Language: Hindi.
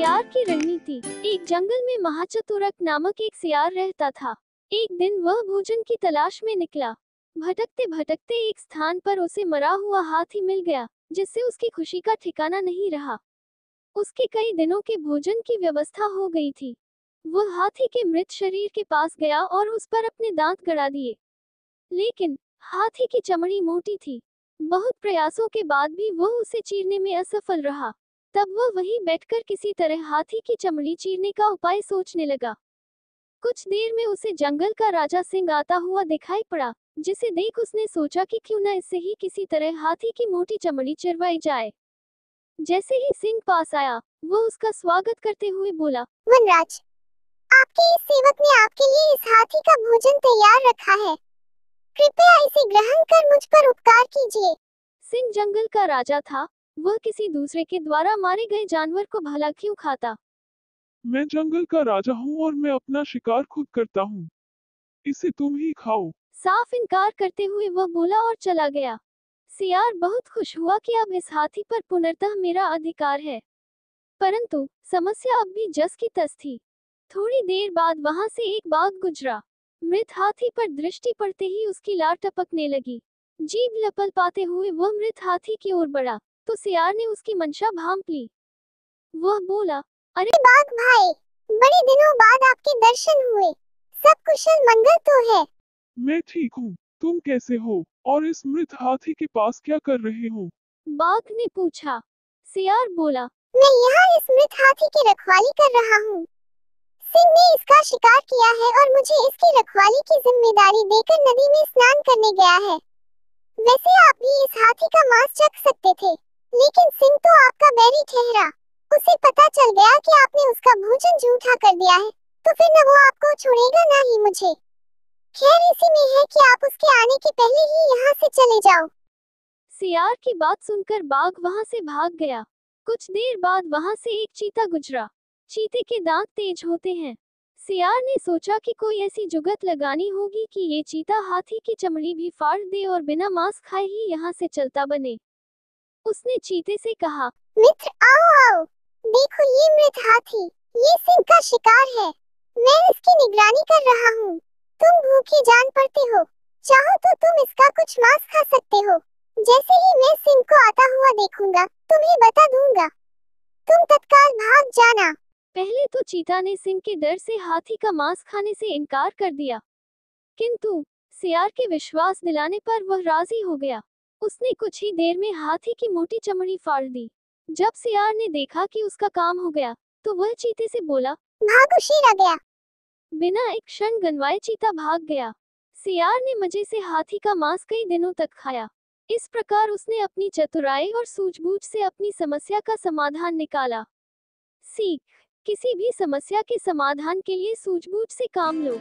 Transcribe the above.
सियार की रणनीति। एक जंगल में महाचतुरक नामक एक सियार रहता था। एक दिन वह भोजन की तलाश में निकला। भटकते भटकते एक स्थान पर उसे मरा हुआ हाथी मिल गया, जिससे उसकी खुशी का ठिकाना नहीं रहा। उसके कई दिनों के भोजन की व्यवस्था हो गई थी। वह हाथी के मृत शरीर के पास गया और उस पर अपने दांत गड़ा दिए। लेकिन हाथी की चमड़ी मोटी थी। बहुत प्रयासों के बाद भी वह उसे चीरने में असफल रहा। तब वह वहीं बैठकर किसी तरह हाथी की चमड़ी चीरने का उपाय सोचने लगा। कुछ देर में उसे जंगल का राजा सिंह आता हुआ दिखाई पड़ा, जिसे देख उसने सोचा कि क्यों न इससे ही किसी तरह हाथी की मोटी चमड़ी चिरवाई जाए। जैसे ही सिंह पास आया, वह उसका स्वागत करते हुए बोला, वनराज, आपके इस सेवक ने आपके लिए इस हाथी का भोजन तैयार रखा है। कृपया इसे ग्रहण कर मुझ पर उपकार कीजिए। सिंह जंगल का राजा था। वह किसी दूसरे के द्वारा मारे गए जानवर को भला क्यों खाता। मैं जंगल का राजा हूँ और मैं अपना शिकार खुद करता हूँ। इसे तुम ही खाओ। साफ इनकार करते हुए वह बोला और चला गया। सियार बहुत खुश हुआ कि अब इस हाथी पर पुनर्तः मेरा अधिकार है। परंतु समस्या अब भी जस की तस थी। थोड़ी देर बाद वहां से एक बाघ गुजरा। मृत हाथी पर दृष्टि पड़ते ही उसकी लार टपकने लगी। जीभ लपल पाते हुए वह मृत हाथी की ओर बढ़ा, तो सियार ने उसकी मंशा भांप ली। वह बोला, अरे बाघ भाई, बड़े दिनों बाद आपके दर्शन हुए। सब कुशल मंगल तो है? मैं ठीक हूँ। तुम कैसे हो और इस मृत हाथी के पास क्या कर रहे हो? बाघ ने पूछा। सियार बोला, मैं यहाँ इस मृत हाथी की रखवाली कर रहा हूँ। सिंह ने इसका शिकार किया है और मुझे इसकी रखवाली की जिम्मेदारी देकर नदी में स्नान करने गया है। वैसे आप भी इस हाथी का मांस चख सकते थे, लेकिन सिंह तो आपका बैरी ठहरा। उसे पता चल गया कि आपने उसका भोजन झूठा कर दिया है, तो फिर न वो आपको छोड़ेगा न ही मुझे। खैर इसी में है कि आप उसके आने के पहले ही यहाँ से चले जाओ। सियार की बात सुनकर बाघ वहां से भाग गया। कुछ देर बाद वहां से एक चीता गुजरा। चीते के दांत तेज होते हैं। सियार ने सोचा कि कोई ऐसी जुगत लगानी होगी कि ये चीता हाथी की चमड़ी भी फाड़ दे और बिना मांस खाए ही यहाँ से चलता बने। उसने चीते से कहा, मित्र आओ आओ, देखो ये मृत हाथी, ये सिंह का शिकार है। मैं इसकी निगरानी कर रहा हूँ। तुम भूखे जान पड़ते हो, चाहो तो तुम इसका कुछ मांस खा सकते हो। जैसे ही मैं सिंह को आता हुआ देखूंगा, तुम्हें बता दूंगा। तुम तत्काल भाग जाना। पहले तो चीता ने सिंह के डर से हाथी का मांस खाने से इनकार कर दिया, किंतु सियार के विश्वास दिलाने पर वह राजी हो गया। उसने कुछ ही देर में हाथी की मोटी चमड़ी फाड़ दी। जब सियार ने देखा कि उसका काम हो गया, तो वह चीते से बोला, भागो शेर आ गया। बिना एक क्षण गंवाए चीता भाग गया। सियार ने मजे से हाथी का मांस कई दिनों तक खाया। इस प्रकार उसने अपनी चतुराई और सूझबूझ से अपनी समस्या का समाधान निकाला। सीख, किसी भी समस्या के समाधान के लिए सूझबूझ से काम लो।